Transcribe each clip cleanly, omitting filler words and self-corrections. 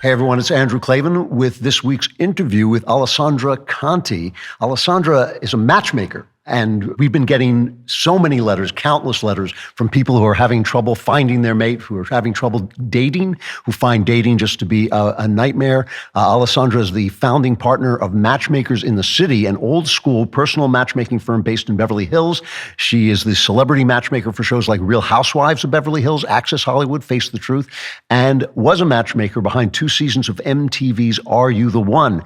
Hey everyone, it's Andrew Klavan with this week's interview with Alessandra Conti. Alessandra is a matchmaker, and we've been getting so many letters, countless letters from people who are having trouble finding their mate, who are having trouble dating, who find dating just to be a nightmare. Alessandra is the founding partner of Matchmakers in the City, an old school personal matchmaking firm based in Beverly Hills. She is the celebrity matchmaker for shows like Real Housewives of Beverly Hills, Access Hollywood, Face the Truth, and was a matchmaker behind 2 seasons of MTV's Are You the One?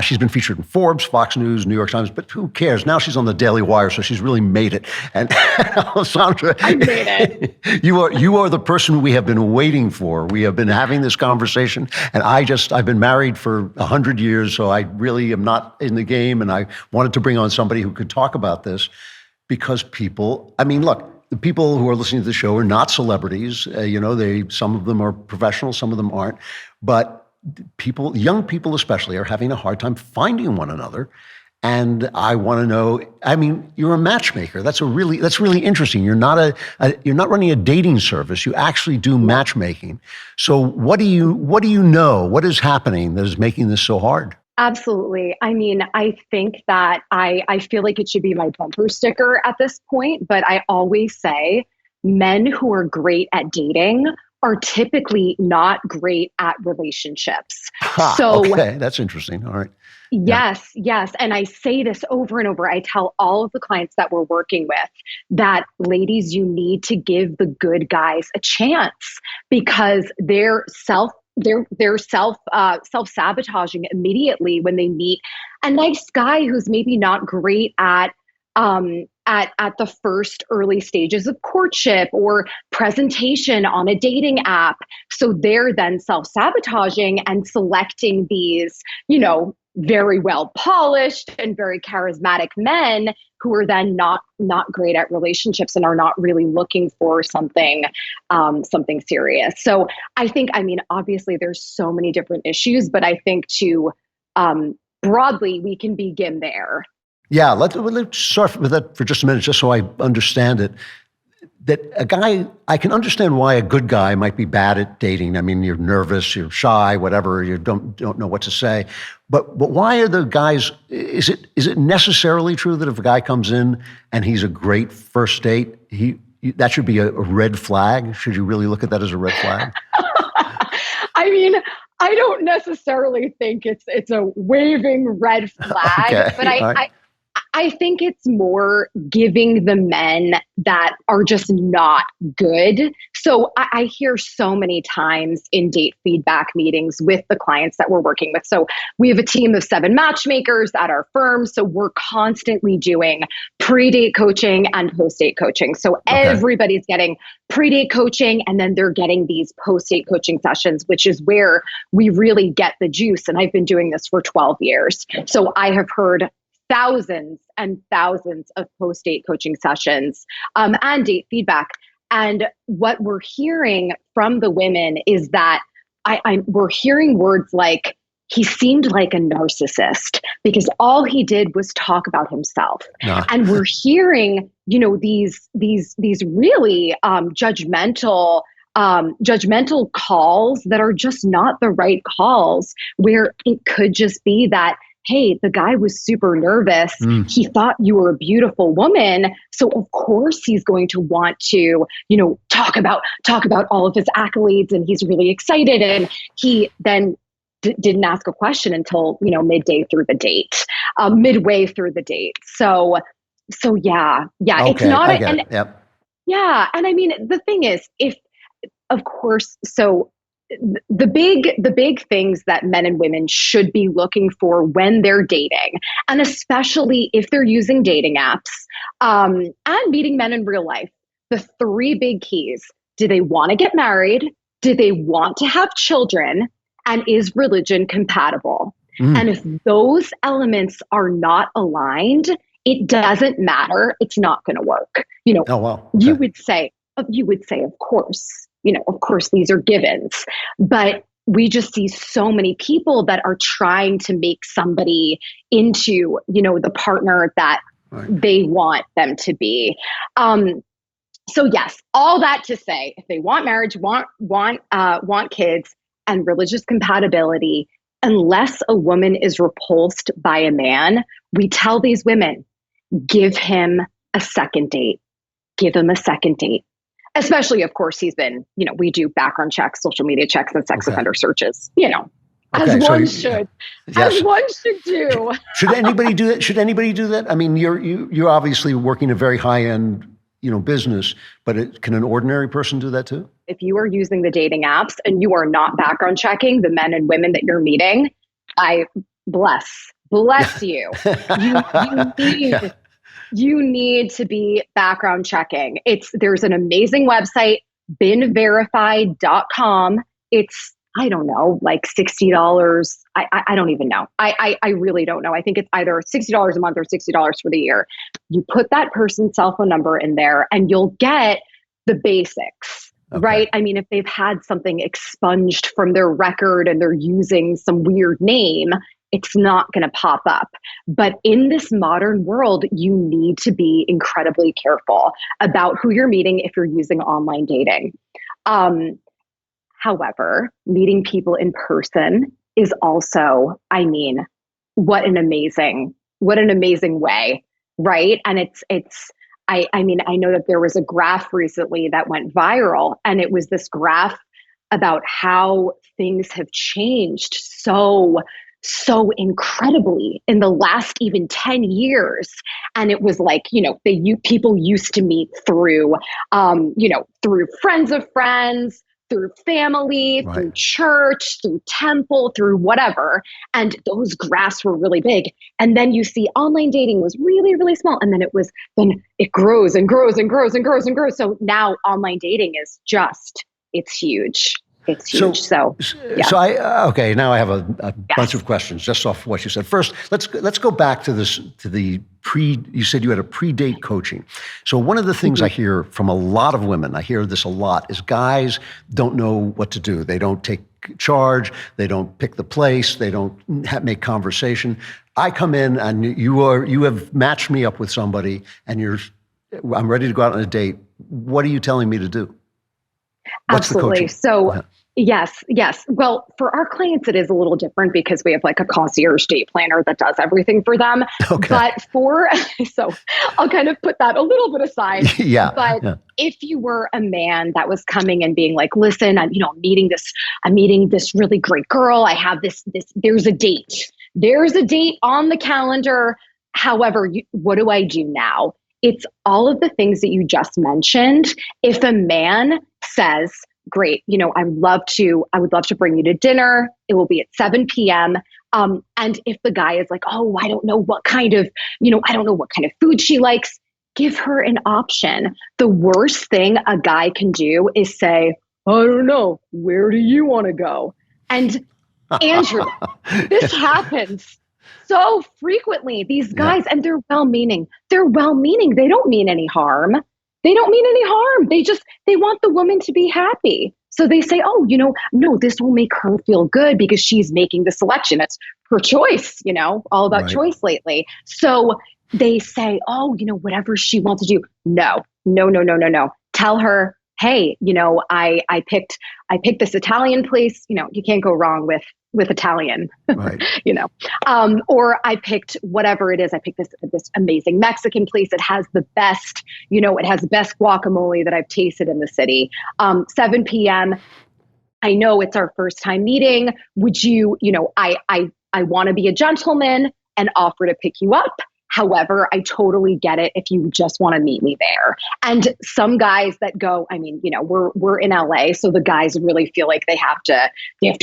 She's been featured in Forbes, Fox News, New York Times, but who cares? Now she's on the DailyWire, so she's really made it. And Alessandra, I made it. you are the person we have been waiting for. We have been having this conversation, and I've been married for 100 years, so I really am not in the game, and I wanted to bring on somebody who could talk about this because look, the people who are listening to the show are not celebrities. Some of them are professional, some of them aren't. But young people especially, are having a hard time finding one another. And I want to know, you're a matchmaker. That's really interesting. You're not running a dating service. You actually do matchmaking. So what do you know? What is happening that is making this so hard? Absolutely. I think that I feel like it should be my bumper sticker at this point, but I always say men who are great at dating are typically not great at relationships. Okay, that's interesting. All right. Yes. And I say this over and over. I tell all of the clients that we're working with that, ladies, you need to give the good guys a chance because they're self-sabotaging immediately when they meet a nice guy who's maybe not great at the first early stages of courtship or presentation on a dating app. So they're then self-sabotaging and selecting these, very well polished and very charismatic men who are then not great at relationships and are not really looking for something serious. So I think, obviously there's so many different issues, but I think broadly we can begin there. Yeah, let's start with that for just a minute, just so I understand it. I can understand why a good guy might be bad at dating. You're nervous, you're shy, whatever, you don't know what to say. But why are the guys, is it necessarily true that if a guy comes in and he's a great first date, that should be a red flag? Should you really look at that as a red flag? I don't necessarily think it's a waving red flag, okay. But I think it's more giving the men that are just not good. So I hear so many times in date feedback meetings with the clients that we're working with. So we have a team of 7 matchmakers at our firm. So we're constantly doing pre-date coaching and post-date coaching. So everybody's getting pre-date coaching and then they're getting these post-date coaching sessions, which is where we really get the juice. And I've been doing this for 12 years. So I have heard thousands and thousands of post-date coaching sessions and date feedback. And what we're hearing from the women is that we're hearing words like, he seemed like a narcissist because all he did was talk about himself. Nah. And we're hearing, these really judgmental calls that are just not the right calls, where it could just be that, hey, the guy was super nervous. He thought you were a beautiful woman. So of course he's going to want to, talk about all of his accolades and he's really excited. And he then didn't ask a question until, midway through the date. So yeah, okay, it's not. Yep. Yeah. And the thing is, the big things that men and women should be looking for when they're dating, and especially if they're using dating apps and meeting men in real life, the 3 big keys: do they want to get married? Do they want to have children? And is religion compatible? And if those elements are not aligned, it doesn't matter. It's not going to work. Oh, wow. Okay. You would say, of course. Of course, these are givens, but we just see so many people that are trying to make somebody into, the partner that they want them to be. So yes, all that to say, if they want marriage, want kids, and religious compatibility, unless a woman is repulsed by a man, we tell these women, give him a second date. Give him a second date. Especially, of course, he's been, we do background checks, social media checks, and sex offender searches, as one should do. Should anybody do that? Should anybody do that? I mean, you're obviously working a very high-end, business, but can an ordinary person do that too? If you are using the dating apps and you are not background checking the men and women that you're meeting, I bless you. You need to be background checking. There's an amazing website, binverified.com. It's, I don't know, like $60. I don't even know. I really don't know. I think it's either $60 a month or $60 for the year. You put that person's cell phone number in there and you'll get the basics, right? I mean, if they've had something expunged from their record and they're using some weird name, it's not going to pop up. But in this modern world, you need to be incredibly careful about who you're meeting if you're using online dating. However, meeting people in person is also, what an amazing way, right? And I know that there was a graph recently that went viral, and it was this graph about how things have changed so incredibly in the last even 10 years. And it was like, people used to meet through, through friends of friends, through family, right, through church, through temple, through whatever. And those graphs were really big. And then you see online dating was really, really small. And then it grows and grows and grows and grows and grows. So now online dating is it's huge. It's huge. So now I have a bunch of questions just off what you said. First, let's go back to you said you had a pre-date coaching. So one of the things I hear from a lot of women, I hear this a lot, is guys don't know what to do. They don't take charge. They don't pick the place. They don't make conversation. I come in and you have matched me up with somebody and I'm ready to go out on a date. What are you telling me to do? What's Absolutely. So yes. Well, for our clients, it is a little different because we have like a concierge date planner that does everything for them. Okay. But so I'll kind of put that a little bit aside. But if you were a man that was coming and being like, listen, I'm meeting this really great girl. I have this, there's a date on the calendar. However, what do I do now? It's all of the things that you just mentioned. If a man says, great, I would love to bring you to dinner. It will be at 7 p.m. And if the guy is like, oh, I don't know what kind of food she likes, give her an option. The worst thing a guy can do is say, I don't know, where do you want to go? And Andrew, this happens so frequently. These guys, and they're well-meaning. They don't mean any harm. They want the woman to be happy. So they say, oh, no, this will make her feel good because she's making the selection. It's her choice, all about choice lately. So they say, oh, whatever she wants to do. No. Tell her, hey, I picked this Italian place. You can't go wrong with Italian, right. Or I picked whatever it is. I picked this amazing Mexican place. It has the best, guacamole that I've tasted in the city. 7 p.m. I know it's our first time meeting. Would you, I want to be a gentleman and offer to pick you up. However, I totally get it if you just want to meet me there. And some guys that go, we're in LA, so the guys really feel like they have to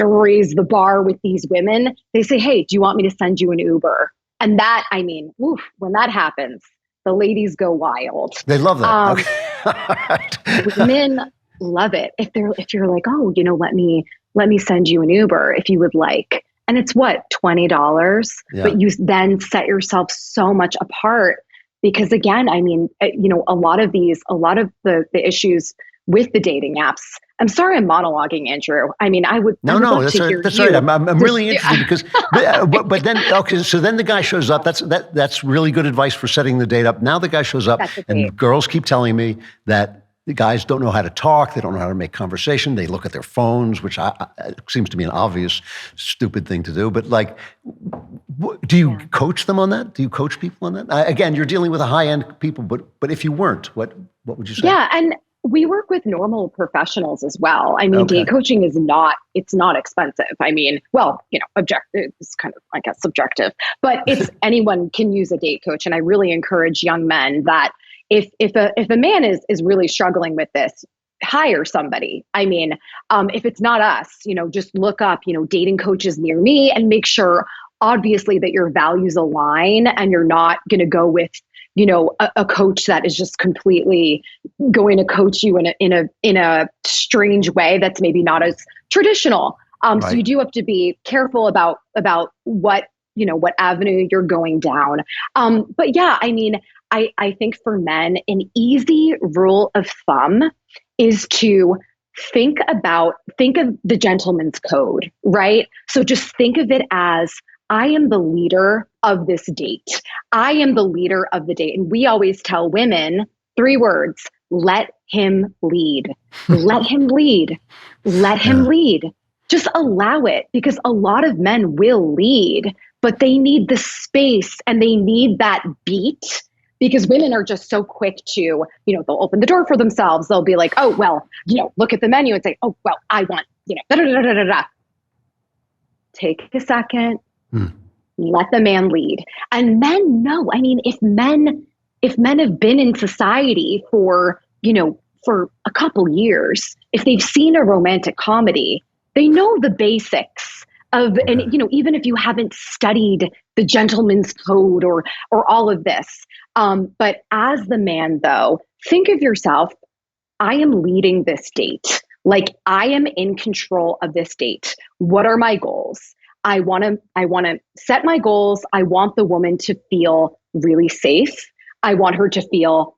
raise the bar with these women. They say, hey, do you want me to send you an Uber? And that, when that happens, the ladies go wild. They love that. Women love it. If you're like, oh, let me send you an Uber if you would like. And it's what, $20? Yeah. But you then set yourself so much apart because again, a lot of the issues with the dating apps. I'm sorry, I'm monologuing, Andrew. No, that's right. I'm really interested because, but then, okay, so then the guy shows up. That's really good advice for setting the date up. Now the guy shows up and girls keep telling me that the guys don't know how to talk. They don't know how to make conversation. They look at their phones, which seems to be an obvious, stupid thing to do. But like, do you coach them on that? Do you coach people on that? Again, you're dealing with a high-end people, but if you weren't, what would you say? Yeah, and we work with normal professionals as well. I mean, date coaching it's not expensive. I mean, well, objective is kind of, I guess, subjective, but anyone can use a date coach. And I really encourage young men that if a man is really struggling with this, hire somebody. I mean, if it's not us, just look up, dating coaches near me and make sure, obviously, that your values align and you're not going to go with a coach that is just completely going to coach you in a strange way that's maybe not as traditional. So you do have to be careful about what avenue you're going down. But yeah, I mean, I think for men, an easy rule of thumb is to think of the gentleman's code, right? So just think of it as, I am the leader of this date. I am the leader of the date. And we always tell women 3 words: let him lead. Let him lead. Let him lead. Just allow it, because a lot of men will lead, but they need the space and they need that beat, because women are just so quick to, they'll open the door for themselves. They'll be like, oh, well, look at the menu and say, oh, well, I want, da da da da da da. Take a second. Let the man lead. And men know. I mean, if men have been in society for a couple years, if they've seen a romantic comedy, they know the basics of, and even if you haven't studied the gentleman's code or all of this. But as the man, though, think of yourself, I am leading this date. Like, I am in control of this date. What are my goals? I want to set my goals. I want the woman to feel really safe. I want her to feel,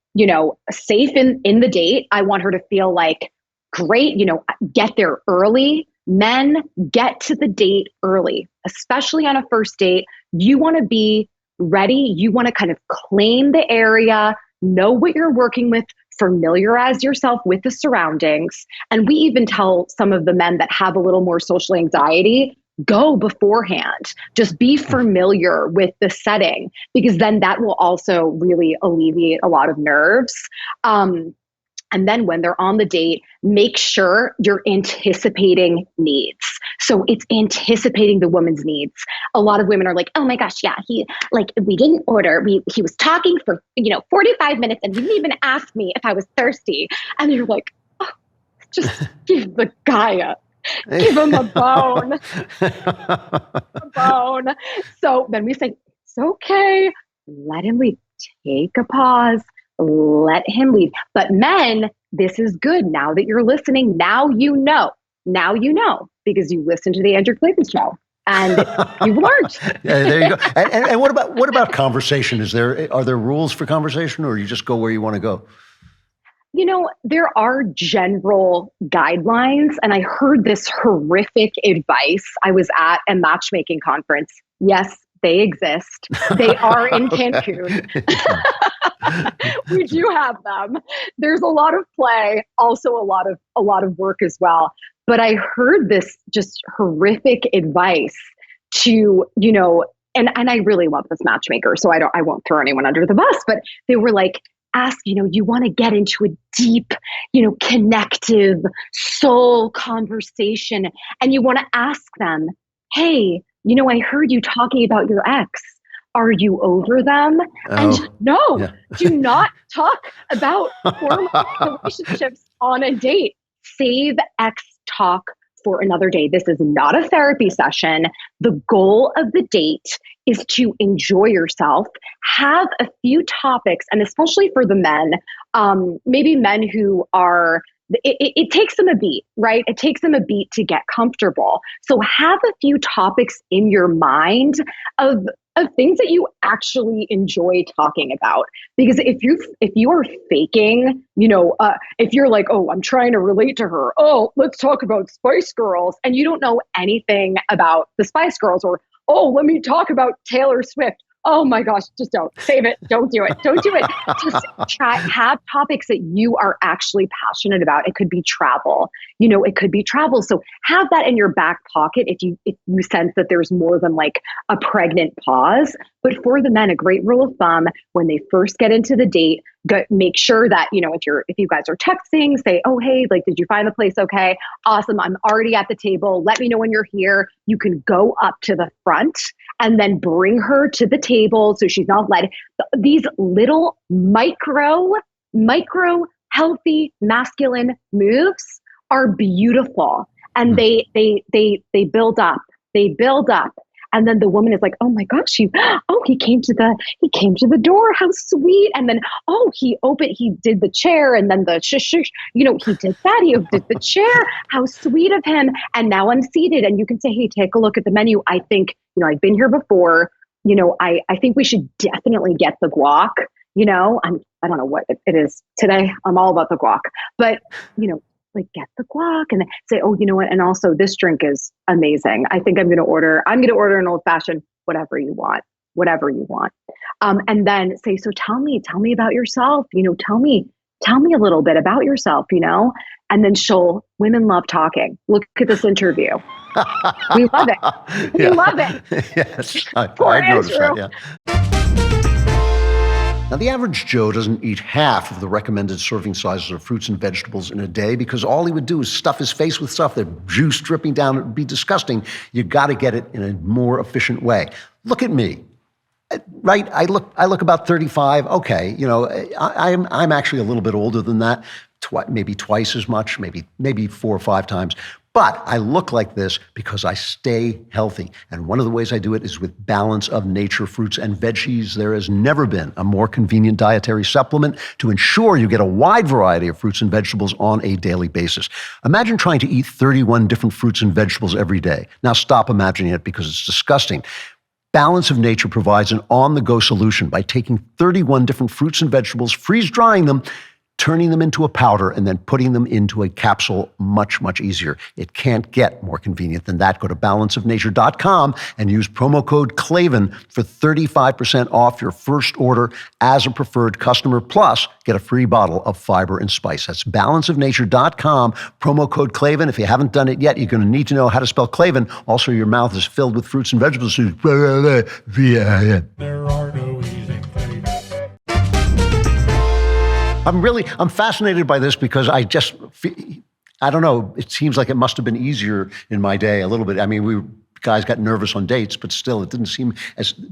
safe in the date. I want her to feel like, great, get there early. Men, get to the date early, especially on a first date. You want to be ready. You want to kind of claim the area, know what you're working with, familiarize yourself with the surroundings. And we even tell some of the men that have a little more social anxiety, go beforehand. Just be familiar with the setting, because then that will also really alleviate a lot of nerves. And then when they're on the date, make sure you're anticipating needs. So it's anticipating the woman's needs. A lot of women are like, oh my gosh, yeah, we didn't order. He was talking for, 45 minutes and didn't even ask me if I was thirsty. And you're like, oh, just give the guy give him a bone. So then we say, it's okay. Let him lead. Take a pause. Let him lead. But men, this is good. Now that you're listening, now you know, because you listened to the Andrew Klavan show and you've learned. Yeah, there you go. And what about conversation? Are there rules for conversation, or you just go where you want to go? There are general guidelines, and I heard this horrific advice. I was at a matchmaking conference. Yes, they exist. They are in Cancun. We do have them. There's a lot of play, also a lot of work as well. But I heard this just horrific advice to, and I really love this matchmaker, so I won't throw anyone under the bus, but they were like, ask, you want to get into a deep, connective soul conversation. And you want to ask them, hey, I heard you talking about your ex. Are you over them? And no, do not talk about former relationships on a date. Save ex talk for another day. This is not a therapy session. The goal of the date is to enjoy yourself, have a few topics, and especially for the men, maybe men who are, it takes them a beat, right? It takes them a beat to get comfortable. So have a few topics in your mind of things that you actually enjoy talking about. Because if you are faking, if you're like, oh, I'm trying to relate to her. Oh, let's talk about Spice Girls. And you don't know anything about the Spice Girls, or, oh, let me talk about Taylor Swift. Oh my gosh, just don't save it. Don't do it. Don't do it. Just have topics that you are actually passionate about. It could be travel. It could be travel. So have that in your back pocket if you sense that there's more than like a pregnant pause. But for the men, a great rule of thumb when they first get into the date, make sure that, if you guys are texting, say, oh, hey, like, did you find the place okay? Awesome. I'm already at the table. Let me know when you're here. You can go up to the front and then bring her to the table so she's not led. These little micro healthy masculine moves are beautiful, and they build up. They build up. And then the woman is like, oh my gosh, he came to the door. How sweet. And then, he did the chair, and then the shush, he did that. He did the chair. How sweet of him. And now I'm seated, and you can say, hey, take a look at the menu. I think, I've been here before. I think we should definitely get the guac. I don't know what it is today. I'm all about the guac, but like get the guac and then say, oh, you know what? And also this drink is amazing. I think I'm going to order an old fashioned, whatever you want. And then say, so tell me about yourself. Tell me a little bit about yourself, and then women love talking. Look at this interview. We love it. We love it. Yes. I noticed that. Yeah. Now, the average Joe doesn't eat half of the recommended serving sizes of fruits and vegetables in a day because all he would do is stuff his face with stuff, the juice dripping down. It would be disgusting. You got to get it in a more efficient way. Look at me. Right? I look about 35. Okay. I'm actually a little bit older than that, maybe twice as much, maybe 4 or 5 times. But I look like this because I stay healthy. And one of the ways I do it is with Balance of Nature fruits and veggies. There has never been a more convenient dietary supplement to ensure you get a wide variety of fruits and vegetables on a daily basis. Imagine trying to eat 31 different fruits and vegetables every day. Now stop imagining it because it's disgusting. Balance of Nature provides an on-the-go solution by taking 31 different fruits and vegetables, freeze-drying them, turning them into a powder, and then putting them into a capsule much, much easier. It can't get more convenient than that. Go to balanceofnature.com and use promo code Klavan for 35% off your first order as a preferred customer. Plus, get a free bottle of fiber and spice. That's balanceofnature.com, promo code Klavan. If you haven't done it yet, you're going to need to know how to spell Klavan. Also, your mouth is filled with fruits and vegetables. There are no easy Klavan. I'm fascinated by this because I don't know, it seems like it must have been easier in my day a little bit. I mean, guys got nervous on dates, but still it didn't seem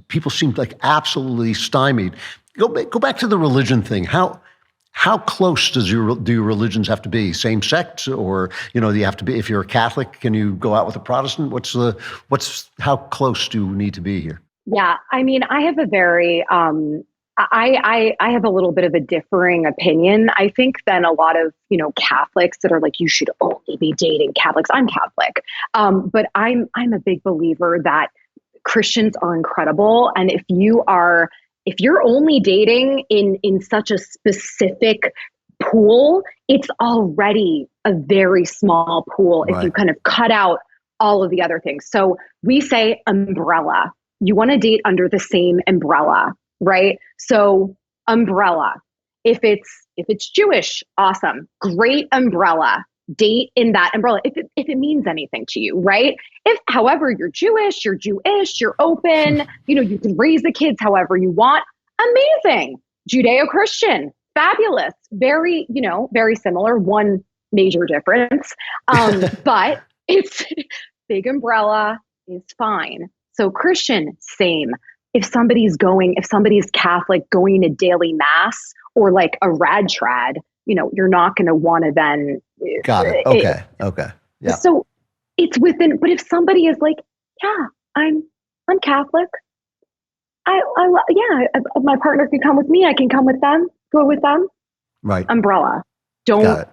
people seemed like absolutely stymied. Go back to the religion thing. How close do your religions have to be? Same sex, or do you have to be? If you're a Catholic, can you go out with a Protestant? How close do you need to be here? Yeah, I mean, I have a very I have a little bit of a differing opinion, I think, than a lot of, Catholics that are like, you should only be dating Catholics. I'm Catholic. But I'm a big believer that Christians are incredible. And if you're only dating in such a specific pool, it's already a very small pool. Right. If you kind of cut out all of the other things. So we say umbrella. You want to date under the same umbrella. Right? So umbrella. If it's Jewish, awesome. Great umbrella. Date in that umbrella. If it means anything to you, right? If, however, you're Jewish, you're open, you can raise the kids however you want. Amazing. Judeo-Christian, fabulous. Very, very similar. One major difference. But it's big umbrella is fine. So Christian, same. If somebody's Catholic going to daily mass or like a rad trad, you're not going to want to then. Got it. Okay. Yeah. So it's within, but if somebody is like, yeah, I'm Catholic. If my partner can come with me, I can come with them, go with them. Right. Umbrella. Don't. Got it.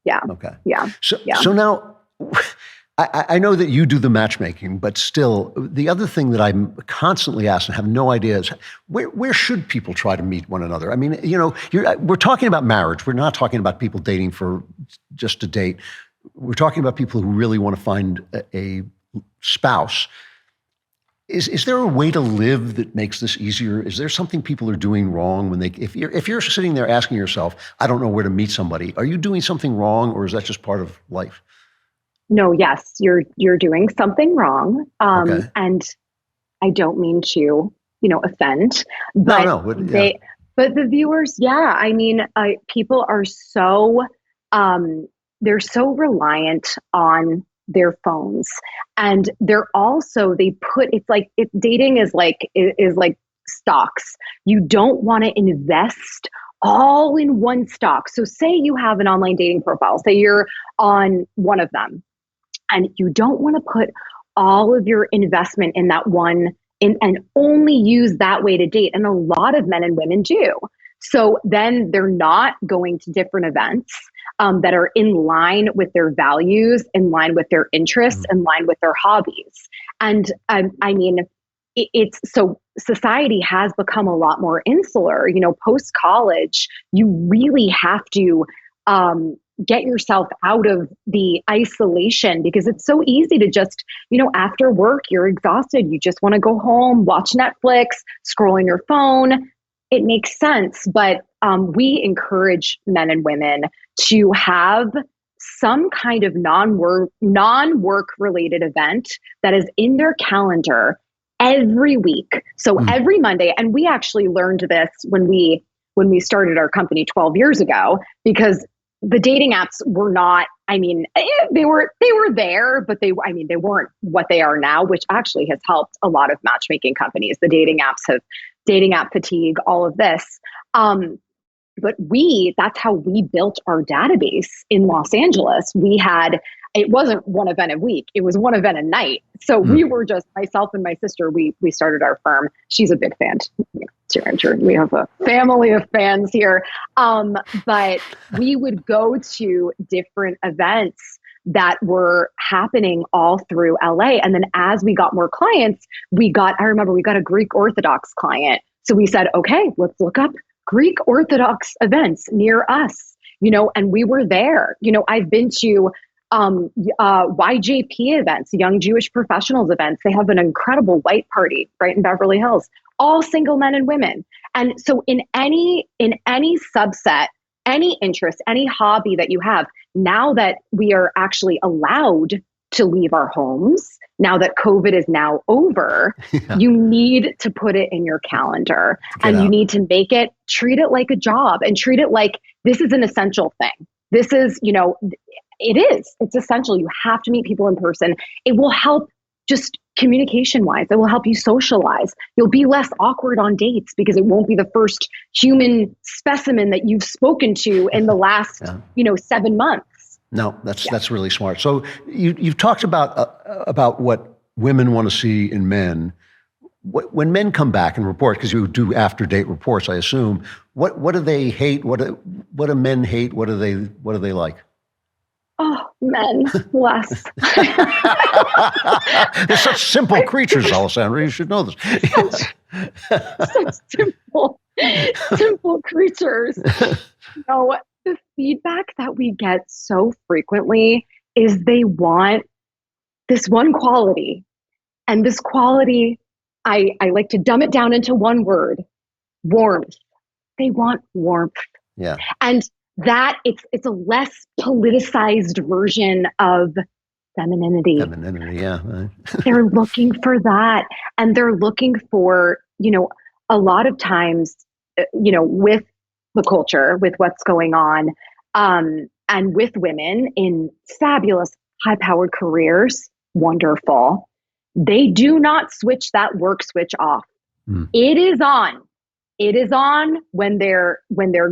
Yeah. Okay. Yeah. So now, I know that you do the matchmaking, but still, the other thing that I'm constantly asked and have no idea is where should people try to meet one another? I mean, we're talking about marriage. We're not talking about people dating for just a date. We're talking about people who really want to find a spouse. Is there a way to live that makes this easier? Is there something people are doing wrong when if you're sitting there asking yourself, I don't know where to meet somebody, are you doing something wrong, or is that just part of life? No, yes, you're doing something wrong. Okay. And I don't mean to, offend, No, but no, yeah. but the viewers, yeah, I mean, people are so, they're so reliant on their phones, and it's like, dating is like stocks. You don't want to invest all in one stock. So say you have an online dating profile, say you're on one of them, and you don't want to put all of your investment in that one and only use that way to date. And a lot of men and women do. So then they're not going to different events that are in line with their values, in line with their interests, Mm. in line with their hobbies. And I mean, it's so society has become a lot more insular. Post college, you really have to get yourself out of the isolation, because it's so easy to just, after work, you're exhausted. You just want to go home, watch Netflix, scroll on your phone. It makes sense. But we encourage men and women to have some kind of non-work related event that is in their calendar every week. So Mm. every Monday, and we actually learned this when we started our company 12 years ago, because the dating apps were not, I mean, they were there, but they weren't what they are now, which actually has helped a lot of matchmaking companies. The dating app fatigue, all of this. But that's how we built our database in Los Angeles. It wasn't one event a week, it was one event a night. So we Mm. were just, myself and my sister, we started our firm. She's a big fan. We have a family of fans here. But we would go to different events that were happening all through LA. And then as we got more clients, I remember we got a Greek Orthodox client. So we said, okay, let's look up Greek Orthodox events near us, and we were there. I've been to YJP events, Young Jewish Professionals events. They have an incredible white party right in Beverly Hills, all single men and women. And so in any subset, any interest, any hobby that you have, now that we are actually allowed to leave our homes, now that COVID is now over, Yeah. you need to put it in your calendar, Get and you out. need to treat it like a job, and treat it like this is an essential thing. This is, it's essential. You have to meet people in person. It will help just communication wise. It will help you socialize. You'll be less awkward on dates because it won't be the first human specimen that you've spoken to in the last, Yeah. 7 months. No, that's really smart. So you've talked about what women want to see in men. When men come back and report, because you do after date reports, I assume. What do they hate? What do men hate? What do they like? Oh, men, less. They're such simple creatures, Alessandra. You should know this. Such simple creatures. The feedback that we get so frequently is they want this one quality. And this quality, I like to dumb it down into one word: warmth. They want warmth. Yeah. And that it's a less politicized version of femininity. Femininity, yeah. They're looking for that. And they're looking for, a lot of times, with the culture, with what's going on, and with women in fabulous, high-powered careers, wonderful. They do not switch that work switch off. Mm. It is on. It is on when they're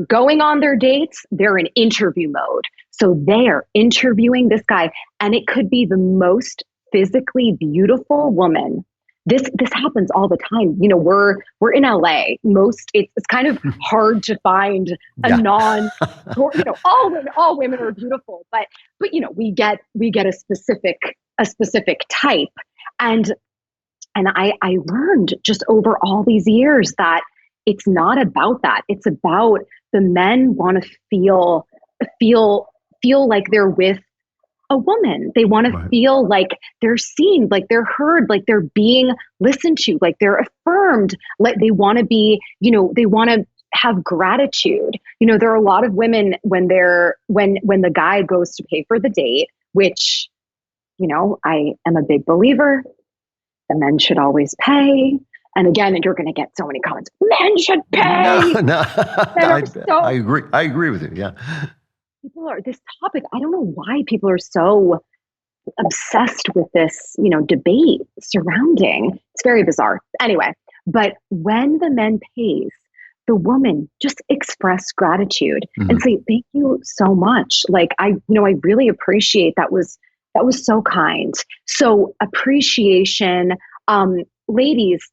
going on their dates. They're in interview mode. So they are interviewing this guy, and it could be the most physically beautiful woman. This happens all the time. We're in LA. It's kind of hard to find a non. All women are beautiful, but we get a specific type, and I learned just over all these years that it's not about that. It's about the men want to feel like they're with a woman. They want to feel like they're seen, like they're heard, like they're being listened to, like they're affirmed, like they want to be, they want to have gratitude. There are a lot of women when the guy goes to pay for the date, which, I am a big believer. The men should always pay. And again, you're going to get so many comments. Men should pay. No, I agree. I agree with you. Yeah. This topic, I don't know why people are so obsessed with this, debate surrounding. It's very bizarre. Anyway, but when the man pays, the woman just express gratitude and say, thank you so much. Like, I really appreciate that was so kind. So appreciation, ladies,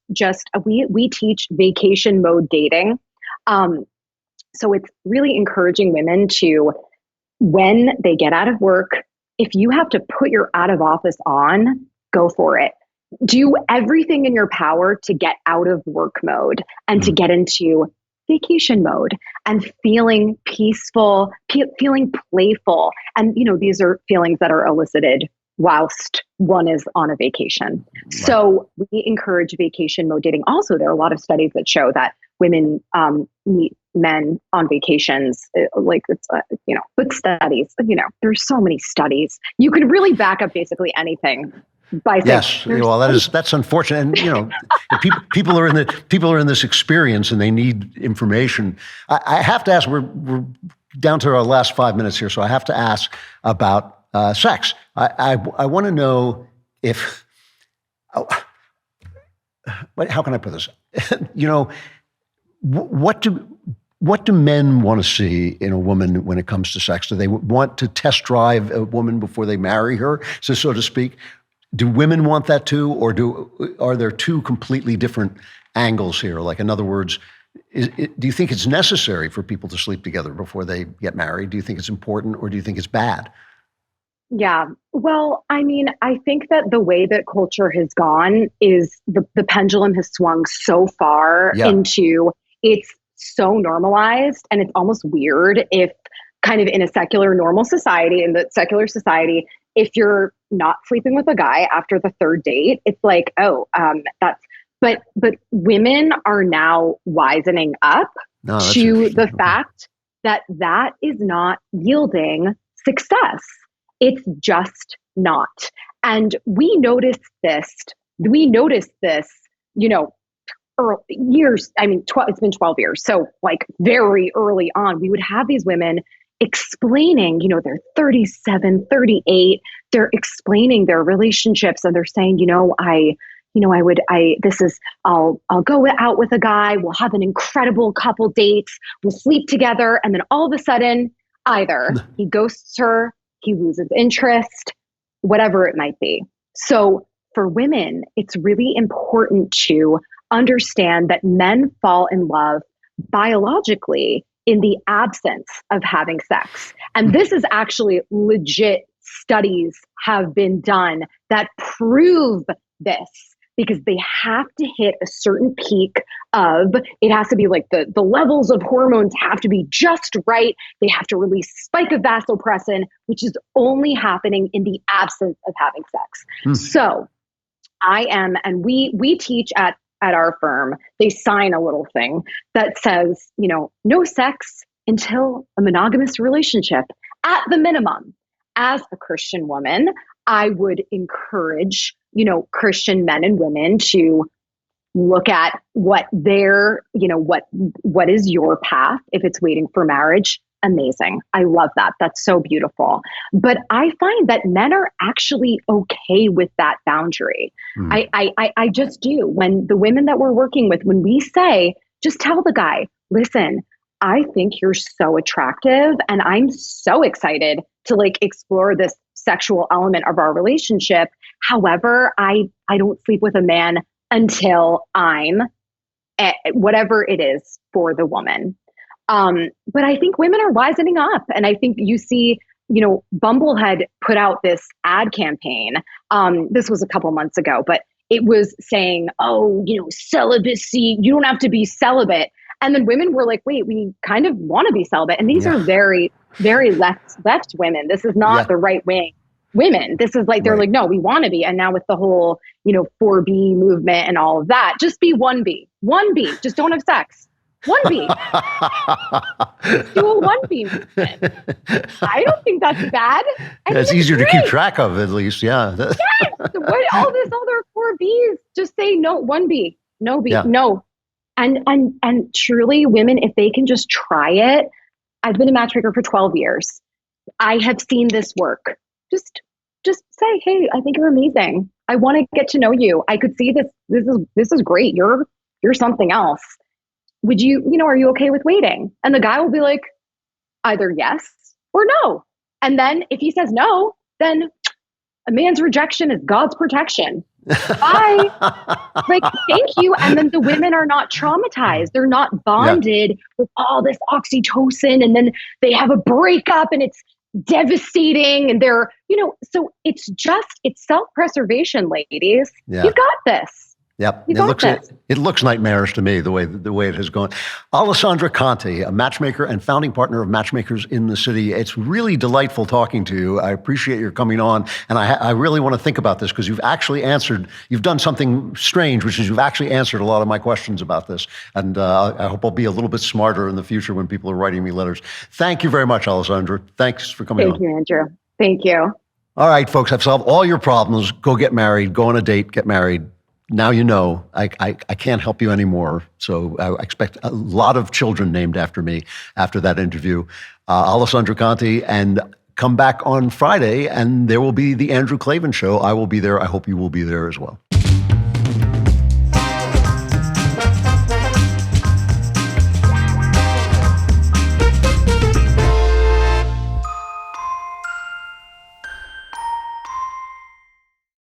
we teach vacation mode dating. So it's really encouraging women to, when they get out of work, if you have to put your out of office on, go for it. Do everything in your power to get out of work mode and to get into vacation mode and feeling peaceful, feeling playful. And, these are feelings that are elicited whilst one is on a vacation. Right. So we encourage vacation mode dating. Also, there are a lot of studies that show that women meet men on vacations. With studies, there's so many studies. You can really back up basically anything by saying, yes. Well, that's unfortunate. And, people are in this experience and they need information. I have to ask, we're down to our last 5 minutes here. So I have to ask about sex. I want to know if, how can I put this? What do men want to see in a woman when it comes to sex? Do they want to test drive a woman before they marry her, so to speak? Do women want that too, or are there two completely different angles here? Like, in other words, do you think it's necessary for people to sleep together before they get married? Do you think it's important, or do you think it's bad? Yeah. Well, I mean, I think that the way that culture has gone is the pendulum has swung so far into, it's so normalized, and it's almost weird if kind of in a secular normal society, in the secular society, if you're not sleeping with a guy after the third date, it's like, but women are now wisening up to the fact that is not yielding success. It's just not. And we noticed this, early years. I mean, it's been 12 years. So like very early on, we would have these women explaining, they're 37, 38, they're explaining their relationships, and they're saying, I'll go out with a guy, we'll have an incredible couple dates, we'll sleep together. And then all of a sudden, either he ghosts her, he loses interest, whatever it might be. So for women, it's really important to understand that men fall in love biologically in the absence of having sex. And this is actually legit, studies have been done that prove this, because they have to hit a certain peak of, it has to be like the levels of hormones have to be just right. They have to release spike of vasopressin, which is only happening in the absence of having sex. So and we teach at our firm, they sign a little thing that says, no sex until a monogamous relationship at the minimum. As a Christian woman, I would encourage, Christian men and women to look at what is your path. If it's waiting for marriage, amazing. I love that. That's so beautiful. But I find that men are actually okay with that boundary. I just do. When the women that we're working with, when we say, just tell the guy, listen, I think you're so attractive and I'm so excited to explore this sexual element of our relationship. However, I don't sleep with a man until I'm whatever it is for the woman. But I think women are wisening up. And I think you see, Bumble had put out this ad campaign. This was a couple months ago, but it was saying, celibacy, you don't have to be celibate. And then women were like, wait, we kind of want to be celibate. And these are very, very left women. This is not the right wing. women. This is like, they're Right. like, no, we want to be. And now with the whole, 4B movement and all of that, just be 1B. 1B. Just don't have sex. 1B. Do a 1B movement. I don't think that's bad. It's easier to keep track of, at least. Yeah. Yes. What, all this other 4Bs, just say no, 1B. No B. Yeah. No. And truly, women, if they can just try it, I've been a matchmaker for 12 years. I have seen this work. Just say, hey, I think you're amazing. I want to get to know you. I could see this. This is great. You're something else. Would you, are you okay with waiting? And the guy will be like, either yes or no. And then if he says no, then a man's rejection is God's protection. Bye. Like, thank you. And then the women are not traumatized. They're not bonded with all this oxytocin. And then they have a breakup and it's devastating. And they're, so it's self-preservation, ladies. Yeah. You got this. Yep. It looks nightmarish to me, the way it has gone. Alessandra Conti, a matchmaker and founding partner of Matchmakers in the City. It's really delightful talking to you. I appreciate your coming on. And I really want to think about this because you've done something strange, which is you've actually answered a lot of my questions about this. And I hope I'll be a little bit smarter in the future when people are writing me letters. Thank you very much, Alessandra. Thanks for coming on. Thank you, Andrew. Thank you. All right, folks, I've solved all your problems. Go get married, go on a date, get married. Now you know I can't help you anymore. So I expect a lot of children named after me after that interview. Alessandra Conti, and come back on Friday and there will be the Andrew Klavan Show. I will be there. I hope you will be there as well.